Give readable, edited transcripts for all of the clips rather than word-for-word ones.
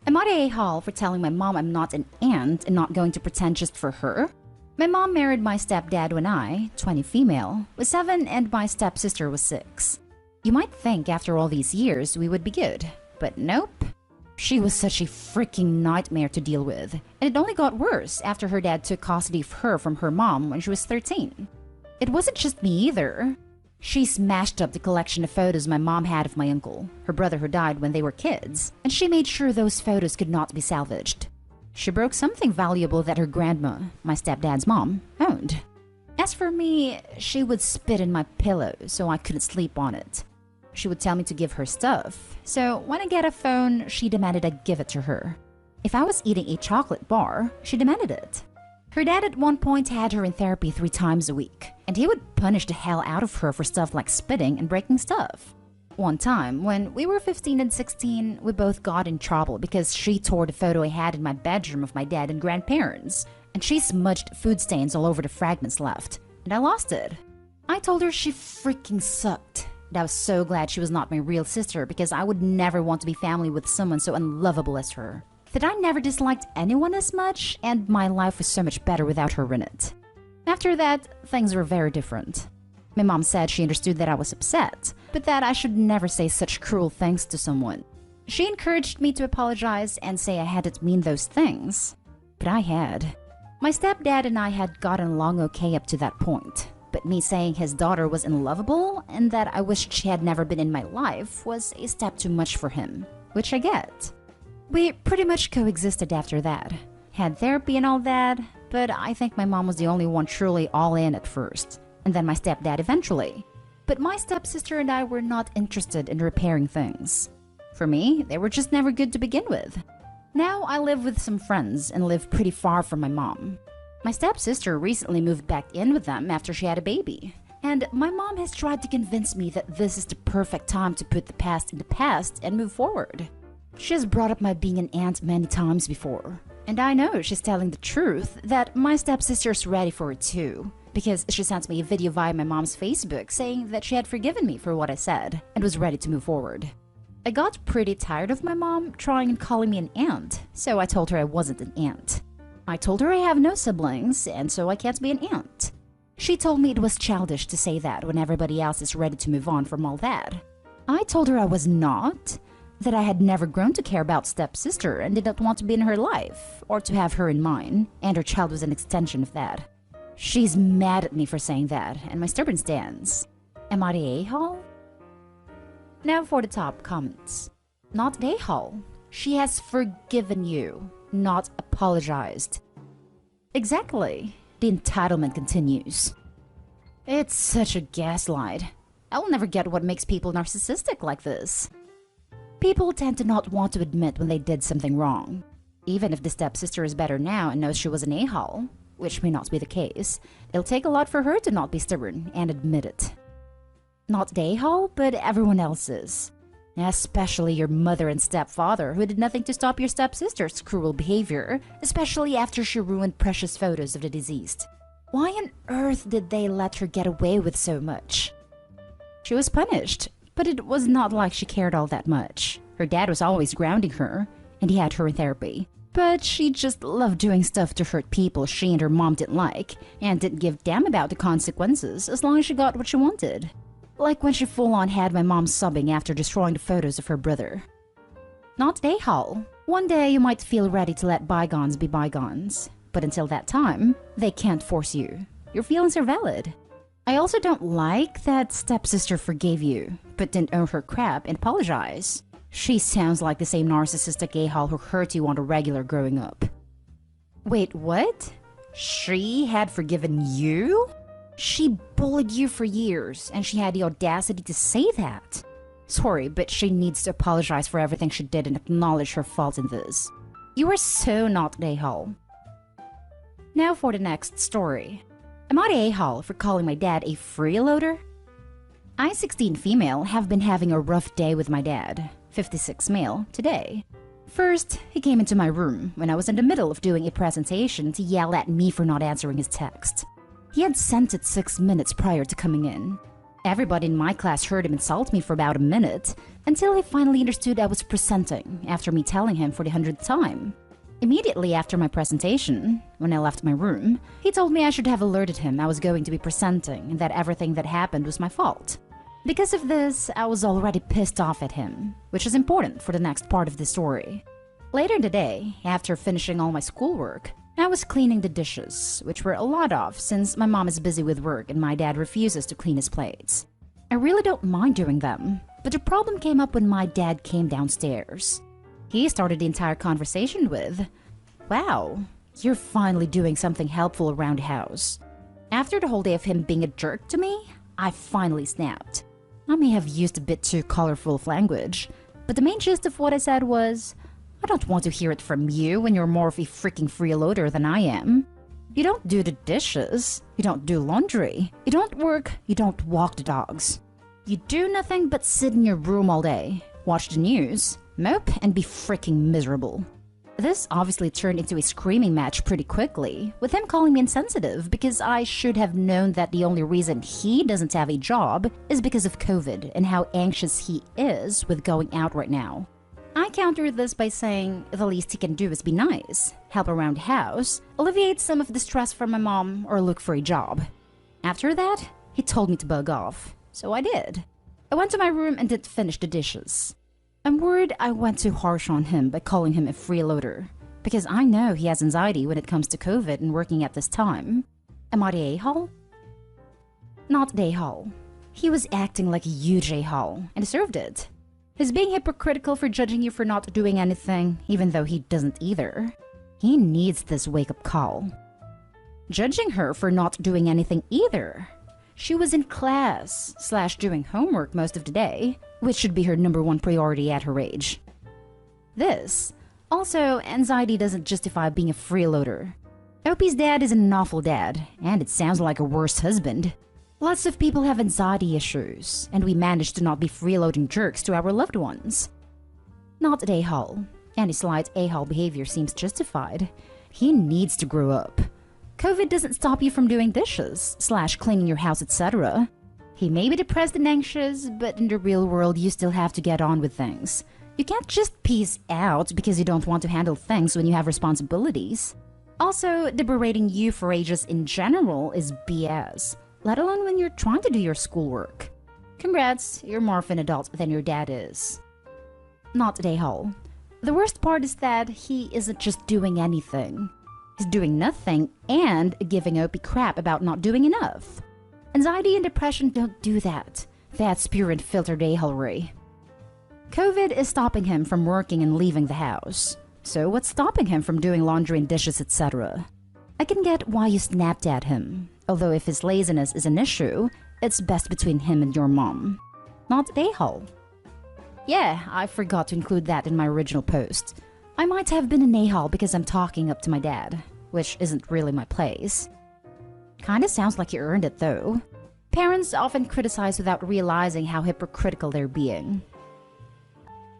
Am I the a-hole for telling my mom I'm not an aunt and not going to pretend just for her? My mom married my stepdad when I, 20 female, was 7 and my stepsister was 6. You might think after all these years we would be good, but nope. She was such a freaking nightmare to deal with, and it only got worse after her dad took custody of her from her mom when she was 13. It wasn't just me either. She smashed up the collection of photos my mom had of my uncle, her brother who died when they were kids, and she made sure those photos could not be salvaged. She broke something valuable that her grandma, my stepdad's mom, owned. As for me, she would spit in my pillow so I couldn't sleep on it. She would tell me to give her stuff, so when I get a phone, she demanded I give it to her. If I was eating a chocolate bar, she demanded it. Her dad at one point had her in therapy 3 times a week, and he would punish the hell out of her for stuff like spitting and breaking stuff. One time, when we were 15 and 16, we both got in trouble because she tore the photo I had in my bedroom of my dad and grandparents, and she smudged food stains all over the fragments left, and I lost it. I told her she freaking sucked. And I was so glad she was not my real sister because I would never want to be family with someone so unlovable as her. That I never disliked anyone as much, and my life was so much better without her in it. After that, things were very different. My mom said she understood that I was upset, but that I should never say such cruel things to someone. She encouraged me to apologize and say I hadn't mean those things. But I had. My stepdad and I had gotten along okay up to that point. But me saying his daughter was unlovable and that I wished she had never been in my life was a step too much for him, which I get. We pretty much coexisted after that. Had therapy and all that, but I think my mom was the only one truly all in at first, and then my stepdad eventually. But my stepsister and I were not interested in repairing things. For me, they were just never good to begin with. Now I live with some friends and live pretty far from my mom. My stepsister recently moved back in with them after she had a baby. And my mom has tried to convince me that this is the perfect time to put the past in the past and move forward. She has brought up my being an aunt many times before. And I know she's telling the truth that my stepsister's ready for it too. Because she sent me a video via my mom's Facebook saying that she had forgiven me for what I said and was ready to move forward. I got pretty tired of my mom trying and calling me an aunt, so I told her I wasn't an aunt. I told her I have no siblings, and so I can't be an aunt. She told me it was childish to say that when everybody else is ready to move on from all that. I told her I was not, that I had never grown to care about stepsister and did not want to be in her life, or to have her in mine, and her child was an extension of that. She's mad at me for saying that, and my stubborn stance. Am I the a-hole? Now for the top comments. Not the a-hole. She has forgiven you, not apologized. Exactly. The entitlement continues. It's such a gaslight. I will never get what makes people narcissistic like this. People tend to not want to admit when they did something wrong. Even if the stepsister is better now and knows she was an a-hole, which may not be the case, it'll take a lot for her to not be stubborn and admit it. Not the a-hole, but everyone else's. Especially your mother and stepfather, who did nothing to stop your stepsister's cruel behavior, especially after she ruined precious photos of the deceased. Why on earth did they let her get away with so much? She was punished, but it was not like she cared all that much. Her dad was always grounding her, and he had her in therapy. But she just loved doing stuff to hurt people she and her mom didn't like, and didn't give a damn about the consequences as long as she got what she wanted. Like when she full-on had my mom sobbing after destroying the photos of her brother. Not the a-hole. One day you might feel ready to let bygones be bygones. But until that time, they can't force you. Your feelings are valid. I also don't like that stepsister forgave you, but didn't own her crap and apologize. She sounds like the same narcissistic a-hole who hurt you on a regular growing up. Wait, what? She had forgiven you? She bullied you for years, and she had the audacity to say that. Sorry, but she needs to apologize for everything she did and acknowledge her fault in this. You are so not the a-hole. Now for the next story. Am I the a-hole for calling my dad a freeloader? I, 16 female, have been having a rough day with my dad, 56 male, today. First, he came into my room when I was in the middle of doing a presentation to yell at me for not answering his text. He had sent it 6 minutes prior to coming in. Everybody in my class heard him insult me for about a minute, until he finally understood I was presenting after me telling him for the 100th time. Immediately after my presentation, when I left my room, he told me I should have alerted him I was going to be presenting and that everything that happened was my fault. Because of this, I was already pissed off at him, which is important for the next part of the story. Later in the day, after finishing all my schoolwork, I was cleaning the dishes, which were a lot of since my mom is busy with work and my dad refuses to clean his plates. I really don't mind doing them, but the problem came up when my dad came downstairs. He started the entire conversation with, "Wow, you're finally doing something helpful around the house." After the whole day of him being a jerk to me, I finally snapped. I may have used a bit too colorful of language, but the main gist of what I said was, "I don't want to hear it from you when you're more of a freaking freeloader than I am. You don't do the dishes, you don't do laundry, you don't work, you don't walk the dogs. You do nothing but sit in your room all day, watch the news, mope, and be freaking miserable." This obviously turned into a screaming match pretty quickly, with him calling me insensitive because I should have known that the only reason he doesn't have a job is because of COVID and how anxious he is with going out right now. I countered this by saying the least he can do is be nice, help around the house, alleviate some of the stress from my mom, or look for a job. After that, he told me to bug off, so I did. I went to my room and did finish the dishes. I'm worried I went too harsh on him by calling him a freeloader, because I know he has anxiety when it comes to COVID and working at this time. Am I the a-hole? Not the a-hole. He was acting like a huge a-hole and deserved it. He's being hypocritical for judging you for not doing anything, even though he doesn't either. He needs this wake-up call. Judging her for not doing anything either. She was in class / doing homework most of the day, which should be her #1 priority at her age. This. Also, anxiety doesn't justify being a freeloader. Opie's dad is an awful dad, and it sounds like a worse husband. Lots of people have anxiety issues, and we manage to not be freeloading jerks to our loved ones. Not at a-hole. Any slight a-hole behavior seems justified. He needs to grow up. COVID doesn't stop you from doing dishes / cleaning your house, etc. He may be depressed and anxious, but in the real world you still have to get on with things. You can't just peace out because you don't want to handle things when you have responsibilities. Also, the berating you for ages in general is BS, let alone when you're trying to do your schoolwork. Congrats, you're more of an adult than your dad is. Not at a-hole. The worst part is that he isn't just doing anything. He's doing nothing and giving Opie crap about not doing enough. Anxiety and depression don't do that. That's pure and filtered a-holery. COVID is stopping him from working and leaving the house. So what's stopping him from doing laundry and dishes, etc.? I can get why you snapped at him, although if his laziness is an issue, it's best between him and your mom. Not a-hole. Yeah, I forgot to include that in my original post. I might have been an a-hole because I'm talking up to my dad, which isn't really my place. Kinda sounds like you earned it though. Parents often criticize without realizing how hypocritical they're being.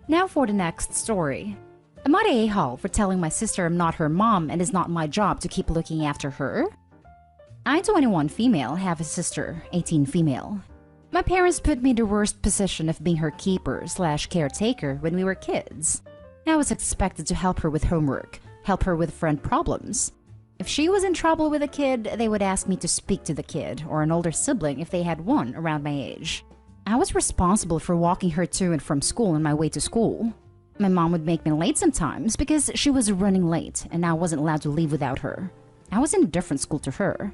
Now for the next story. Am I the a-hole for telling my sister I'm not her mom and it's not my job to keep looking after her? I, 21 female, have a sister, 18 female. My parents put me in the worst position of being her keeper / caretaker when we were kids. I was expected to help her with homework, help her with friend problems. If she was in trouble with a kid, they would ask me to speak to the kid or an older sibling if they had one around my age. I was responsible for walking her to and from school on my way to school. My mom would make me late sometimes because she was running late and I wasn't allowed to leave without her. I was in a different school to her.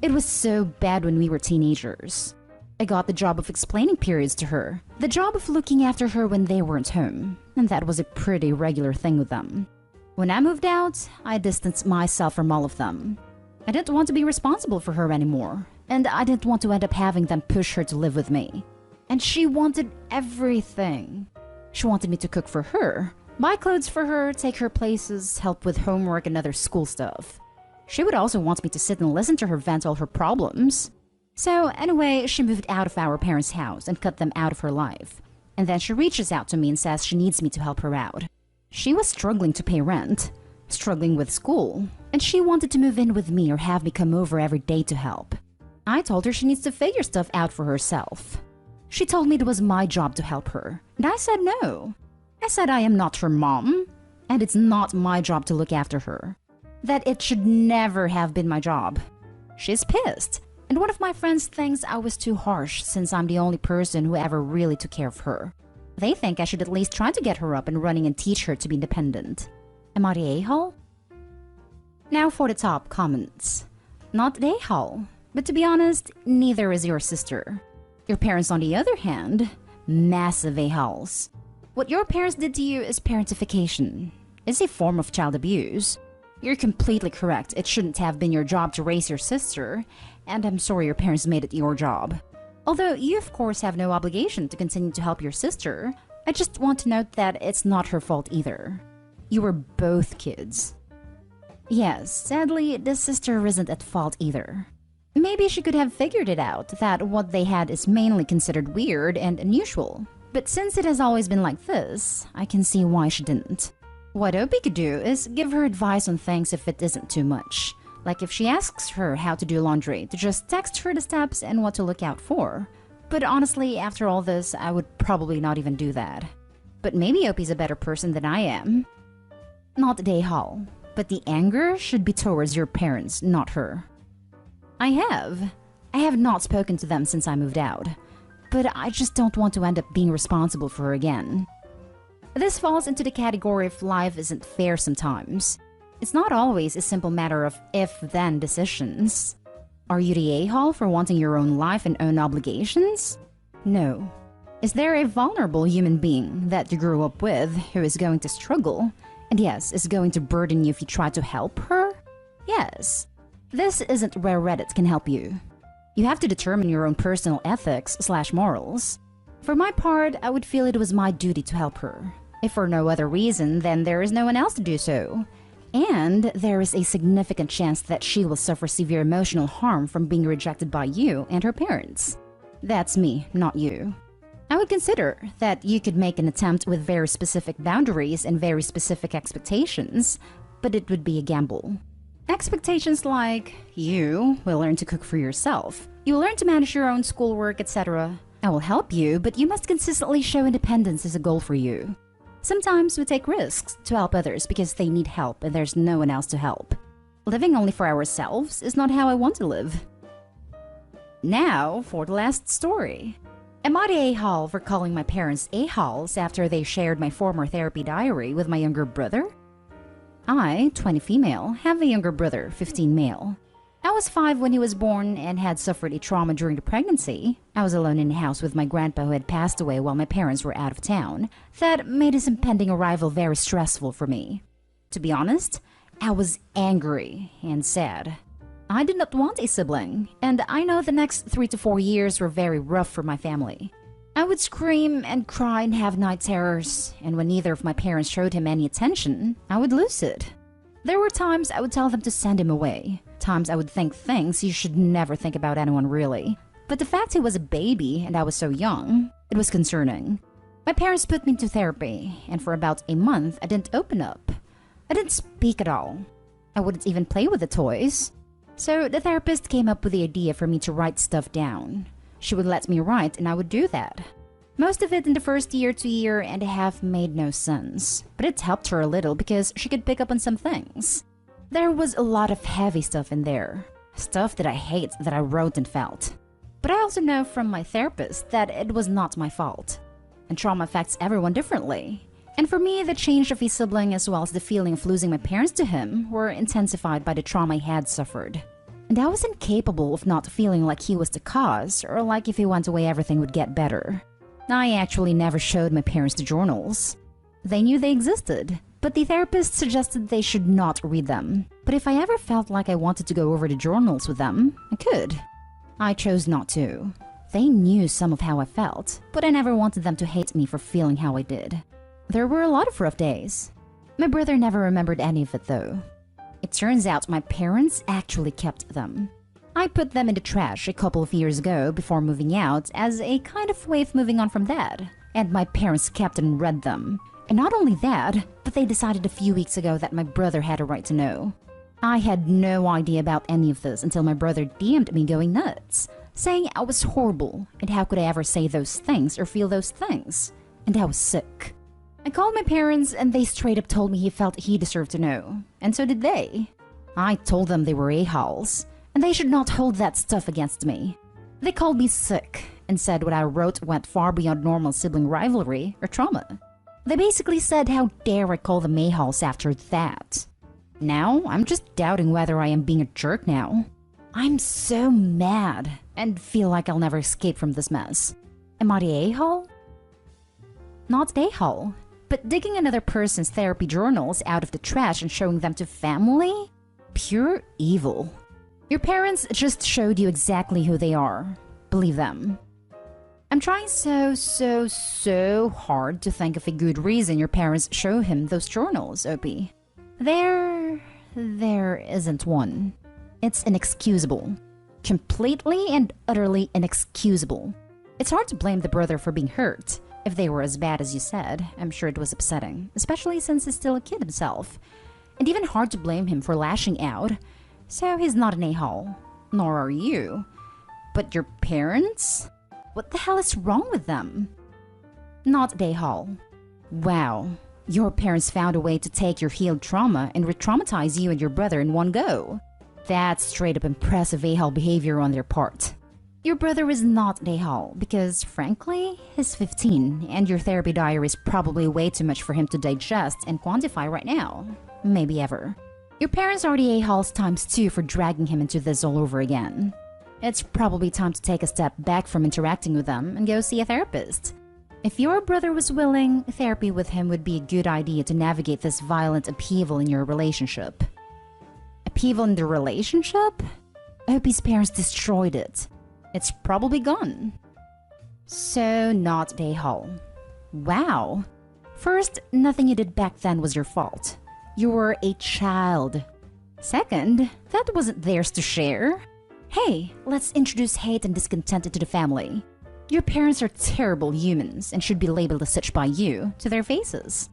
It was so bad when we were teenagers. I got the job of explaining periods to her, the job of looking after her when they weren't home, and that was a pretty regular thing with them. When I moved out, I distanced myself from all of them. I didn't want to be responsible for her anymore, and I didn't want to end up having them push her to live with me. And she wanted everything. She wanted me to cook for her, buy clothes for her, take her places, help with homework and other school stuff. She would also want me to sit and listen to her vent all her problems. So anyway, she moved out of our parents' house and cut them out of her life. And then she reaches out to me and says she needs me to help her out. She was struggling to pay rent, struggling with school, and she wanted to move in with me or have me come over every day to help. I told her she needs to figure stuff out for herself. She told me it was my job to help her, and I said no. I said I am not her mom, and it's not my job to look after her. That it should never have been my job. She's pissed, and one of my friends thinks I was too harsh since I'm the only person who ever really took care of her. They think I should at least try to get her up and running and teach her to be independent. Am I the a-hole? Now for the top comments. Not the a-hole, but to be honest, neither is your sister. Your parents, on the other hand, massive a-holes. What your parents did to you is parentification. It's a form of child abuse. You're completely correct. It shouldn't have been your job to raise your sister, and I'm sorry your parents made it your job. Although you, of course, have no obligation to continue to help your sister, I just want to note that it's not her fault either. You were both kids. Yes, sadly, the sister isn't at fault either. Maybe she could have figured it out that what they had is mainly considered weird and unusual. But since it has always been like this, I can see why she didn't. What Opie could do is give her advice on things if it isn't too much. Like if she asks her how to do laundry, to just text her the steps and what to look out for. But honestly, after all this, I would probably not even do that. But maybe Opie's a better person than I am. Not the a-hole, but the anger should be towards your parents, not her. I have not spoken to them since I moved out, but I just don't want to end up being responsible for her again. This falls into the category of life isn't fair sometimes. It's not always a simple matter of if-then decisions. Are you the a-hole for wanting your own life and own obligations? No. Is there a vulnerable human being that you grew up with who is going to struggle, and yes, is going to burden you if you try to help her? Yes. This isn't where Reddit can help you. You have to determine your own personal ethics/morals. For my part, I would feel it was my duty to help her. If for no other reason, then there is no one else to do so. And there is a significant chance that she will suffer severe emotional harm from being rejected by you and her parents. That's me, not you. I would consider that you could make an attempt with very specific boundaries and very specific expectations, but it would be a gamble. Expectations like, you will learn to cook for yourself, you will learn to manage your own schoolwork, etc. I will help you, but you must consistently show independence as a goal for you. Sometimes we take risks to help others because they need help and there's no one else to help. Living only for ourselves is not how I want to live. Now for the last story. Am I the a-hole for calling my parents a-holes after they shared my former therapy diary with my younger brother? I, 20 female, have a younger brother, 15 male. I was 5 when he was born and had suffered a trauma during the pregnancy. I was alone in the house with my grandpa who had passed away while my parents were out of town. That made his impending arrival very stressful for me. To be honest, I was angry and sad. I did not want a sibling, and I know the next 3 to 4 years were very rough for my family. I would scream and cry and have night terrors, and when neither of my parents showed him any attention, I would lose it. There were times I would tell them to send him away. Times I would think things you should never think about anyone really. But the fact he was a baby and I was so young, it was concerning. My parents put me into therapy, and for about a month I didn't open up. I didn't speak at all. I wouldn't even play with the toys. So the therapist came up with the idea for me to write stuff down. She would let me write and I would do that. Most of it in the first year to year and a half made no sense, but it helped her a little because she could pick up on some things. There was a lot of heavy stuff in there, stuff that I hate that I wrote and felt. But I also know from my therapist that it was not my fault. And trauma affects everyone differently. And for me, the change of a sibling as well as the feeling of losing my parents to him were intensified by the trauma I had suffered. And I was incapable of not feeling like he was the cause or like if he went away everything would get better. I actually never showed my parents the journals. They knew they existed, but the therapist suggested they should not read them. But if I ever felt like I wanted to go over the journals with them, I could. I chose not to. They knew some of how I felt, but I never wanted them to hate me for feeling how I did. There were a lot of rough days. My brother never remembered any of it though. It turns out my parents actually kept them. I put them in the trash a couple of years ago before moving out as a kind of way of moving on from that, and my parents kept and read them. And not only that, but they decided a few weeks ago that my brother had a right to know. I had no idea about any of this until my brother DM'd me going nuts, saying I was horrible and how could I ever say those things or feel those things, and I was sick. I called my parents and they straight up told me he felt he deserved to know, and so did they. I told them they were a-holes, and they should not hold that stuff against me. They called me sick and said what I wrote went far beyond normal sibling rivalry or trauma. They basically said how dare I call them a-holes after that. Now, I'm just doubting whether I am being a jerk now. I'm so mad and feel like I'll never escape from this mess. Am I the a-hole? Not the a-hole, but digging another person's therapy journals out of the trash and showing them to family? Pure evil. Your parents just showed you exactly who they are. Believe them. I'm trying so hard to think of a good reason your parents show him those journals, Opie. There isn't one. It's inexcusable. Completely and utterly inexcusable. It's hard to blame the brother for being hurt. If they were as bad as you said, I'm sure it was upsetting, especially since he's still a kid himself. And even hard to blame him for lashing out. So he's not an a-hole. Nor are you. But your parents? What the hell is wrong with them? Not a-hole. Wow. Your parents found a way to take your healed trauma and re-traumatize you and your brother in one go. That's straight up impressive a-hole behavior on their part. Your brother is not a-hole because, frankly, he's 15 and your therapy diary is probably way too much for him to digest and quantify right now. Maybe ever. Your parents are the a-holes times 2 for dragging him into this all over again. It's probably time to take a step back from interacting with them and go see a therapist. If your brother was willing, therapy with him would be a good idea to navigate this violent upheaval in your relationship. Upheaval in the relationship? Opie's parents destroyed it. It's probably gone. So not a-hole. Wow. First, nothing you did back then was your fault. You were a child. Second, that wasn't theirs to share. Hey, let's introduce hate and discontent into the family. Your parents are terrible humans and should be labeled as such by you to their faces.